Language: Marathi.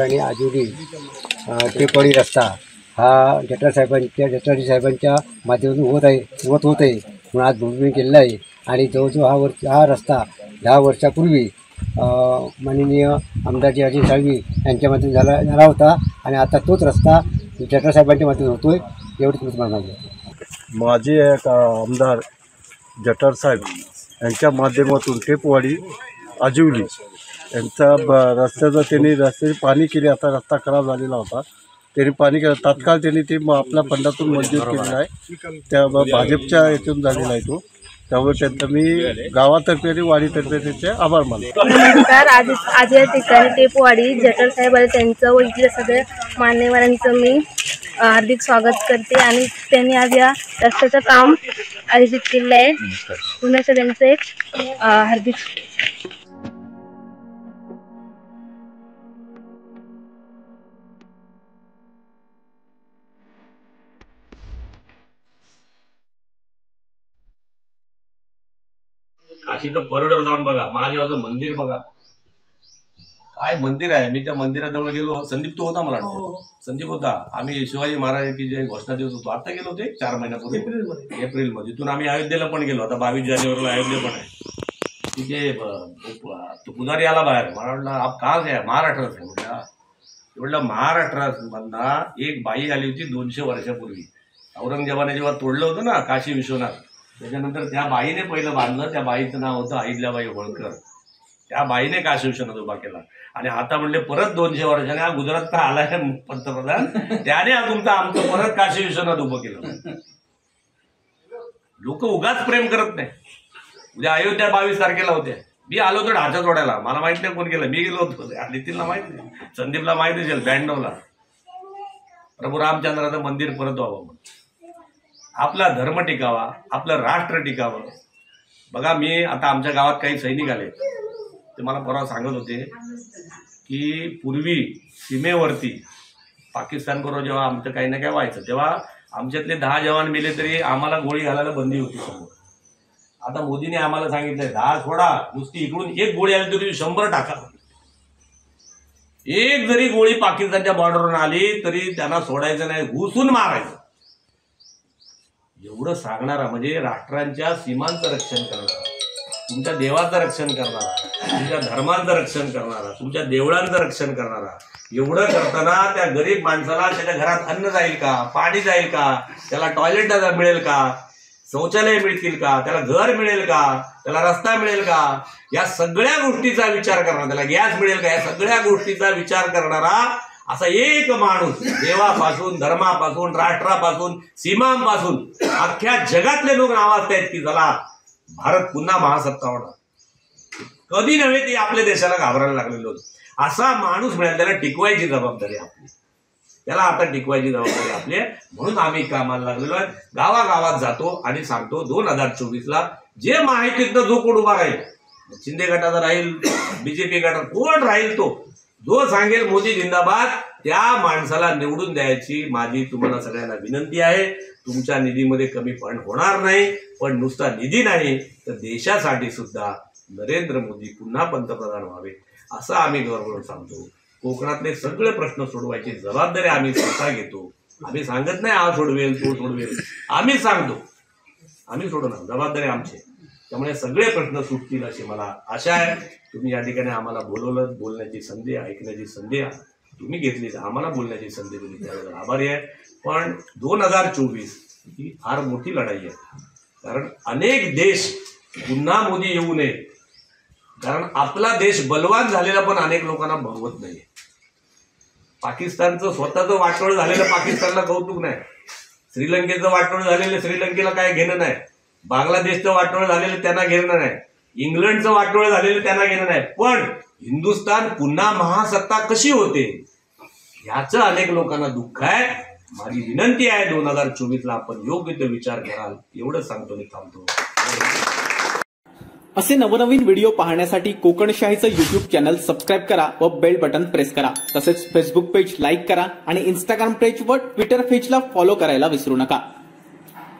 ठिकाणी आजुरी टेपवाडी रस्ता हा जठार साहेबांच्या माध्यमातून होत आहे म्हणून आज भूमिपूजन केलेलं आहे। आणि जवळजवळ हा रस्ता 10 वर्षापूर्वी माननीय आमदार अजित साळवी यांच्या माध्यमातून झाला होता आणि आता तोच रस्ता जठार साहेबांच्या माध्यमातून होतोय। एवढंच मी तुम्हाला सांगतो। माजी आमदार जठार साहेब यांच्या माध्यमातून टेपवाडी आजिवली यांचा रस्त्याचं त्यांनी रस्त्याची पाणी केली। आता रस्ता खराब झालेला होता, त्यांनी पाणी केलं तात्काळ त्यांनी ते आपल्या फंडातून मंजूर केलेलं आहे। त्या भाजपच्या यातून झालेला आहे तो, त्यामुळे त्यांचं मी गावातर्फे आणि वाडीतर्फे त्यांचे आभार मानतो। नमस्कार। आज या ठिकाणी टेपवाडी जठार साहेब त्यांचं व इथल्या सगळ्या मान्यवरांचं मी हार्दिक स्वागत करते आणि त्यांनी आज या रस्त्याचं काम आयोजित केलं आहे। पुन्हा सगळ्यांचं एक हार्दिक काशीचं बरोडर जाऊन बघा, महादेवाचं मंदिर बघा, काय मंदिर आहे। मी त्या मंदिराजवळ गेलो, संदीप तो होता, मला वाटतं संदीप होता। आम्ही शिवाजी महाराजांची जे घोषणा देत होतो, आता गेलो होते 4 महिन्यापूर्वी एप्रिलमध्ये। तिथून आम्ही अयोध्येला पण गेलो, आता 22 जानेवारीला अयोध्या पण आहे। तिथे तो पुजारी आला बाहेर, मला म्हटलं आप कहाँ से आहे? महाराष्ट्रात आहे म्हटलं महाराष्ट्रामधना एक बाई आली होती 200 वर्षापूर्वी। औरंगजेबाने जेव्हा तोडलं होतं ना काशी विश्वनाथ, त्याच्यानंतर त्या बाईने पहिलं बांधलं। त्या बाईचं नाव होतं अहिल्याबाई होळकर। त्या बाईने काशी विश्वनाथ उभा केला आणि आता म्हणले परत 200 वर्षाने हा गुजरातचा आलाय पंतप्रधान, त्याने आमचं परत काशी विश्वनाथ उभं केलं। लोक उगाच प्रेम करत नाही। उद्या अयोध्या 22 तारखेला होत्या, मी आलो होतो ढाचा तोडायला, मला माहित नाही कोण गेलं, मी गेलो होतो। नितीनला माहित नाही, संदीपला माहित असेल, 92ला प्रभू रामचंद्राचं मंदिर परत व्हावं, आपला धर्म टिकावा, आपलं राष्ट्र टिकावं। बघा, मी आता आमच्या गावात काही सैनिक आले, ते मला परवा सांगत होते की पूर्वी सीमेवरती पाकिस्तानबरोबर जेव्हा आमचं काही ना काही व्हायचं, तेव्हा आमच्यातले 10 जवान मेले तरी आम्हाला गोळी घालायला बंदी होती समोर। आता मोदीने आम्हाला सांगितलंय 10 सोडा, नुसती इकडून एक गोळी आली तरी 100 टाका। एक जरी गोळी पाकिस्तानच्या बॉर्डरवरून आली तरी त्यांना सोडायचं नाही, घुसून मारायचं। एवढं सांगणारा म्हणजे राष्ट्रांच्या सीमांचं रक्षण करणारा, तुमच्या देवाचं रक्षण करणारा, तुमच्या धर्माचं रक्षण करणारा, तुमच्या देवळांचं रक्षण करणारा, एवढं करताना त्या गरीब माणसाला त्याच्या घरात अन्न जाईल का, पाणी जाईल का, त्याला टॉयलेट मिळेल का, शौचालय मिळतील का, त्याला घर मिळेल का, त्याला रस्ता मिळेल का, या सगळ्या गोष्टीचा विचार करणारा, त्याला गॅस मिळेल का, या सगळ्या गोष्टीचा विचार करणारा असा एक माणूस, देवापासून, धर्मापासून, राष्ट्रापासून, सीमांपासून अख्ख्या जगातले लोक नावाजतायत की चला भारत पुन्हा महासत्ता होणार। कधी नव्हे ते आपल्या देशाला घाबरायला लागलेले होते। असा माणूस मिळाला, त्याला टिकवायची जबाबदारी आपली, त्याला आता टिकवायची जबाबदारी आपली आहे। म्हणून आम्ही कामाला लागलेलो आहे, गावागावात जातो आणि सांगतो 2024ला जे माहितीतनं जो कोण उभा राहील, शिंदे गटाचा राहील, बीजेपी गटात कोण राहील, तो जो सांगेल मोदी जिंदाबाद, त्या माणसाला निवडून द्यायची माझी तुम्हाला सगळ्यांना विनंती आहे। तुमच्या निधीमध्ये कमी पण होणार नाही, पण नुसता निधी नाही तर देशासाठी सुद्धा नरेंद्र मोदी पुन्हा पंतप्रधान व्हावे असं आम्ही गौरवून सांगतो। कोकणातले सगळे प्रश्न सोडवायची जबाबदारी आम्ही स्वतः घेतो। आम्ही सांगत नाही हा सोडवेल तो सोडवेल, आम्ही सांगतो, आम्ही सोडवणार, जबाबदारी आमची। त्यामुळे सगळे प्रश्न सुटतील अशी मला आशा आहे। तुम्ही या ठिकाणी आम्हाला बोलवलं, बोलण्याची संधी, ऐकण्याची संधी तुम्ही घेतली, आम्हाला बोलण्याची संधी दिली, त्याबद्दल आभारी आहे। पण 2024 ही फार मोठी लढाई आहे, कारण अनेक देश पुन्हा मोदी येऊ नये, कारण आपला देश बलवान झालेला पण अनेक लोकांना बघवत नाही। पाकिस्तानचं स्वतःचं वाटोळ झालेलं पाकिस्तानला कौतुक नाही, श्रीलंकेचं वाटोळ झालेलं श्रीलंकेला काय घेणं नाही, बांगलादेशचं वाटोळ झालेलं त्यांना घेणं नाही, इंग्लंडचं वाटोळ झालेलं त्यांना घेणं नाही, पण हिंदुस्थान पुन्हा महासत्ता कशी होते याचं अनेक लोकांना दुःख आहे। माझी विनंती आहे 2024ला आपण योग्य ते विचार कराल, एवढं सांगतो मी थांबतो। असे नवनवीन व्हिडिओ पाहण्यासाठी कोकणशाहीचं YouTube चॅनल सबस्क्राईब करा व बेल बटन प्रेस करा। तसेच फेसबुक पेज लाईक करा आणि इंस्टाग्राम पेज व ट्विटर पेजला फॉलो करायला विसरू नका।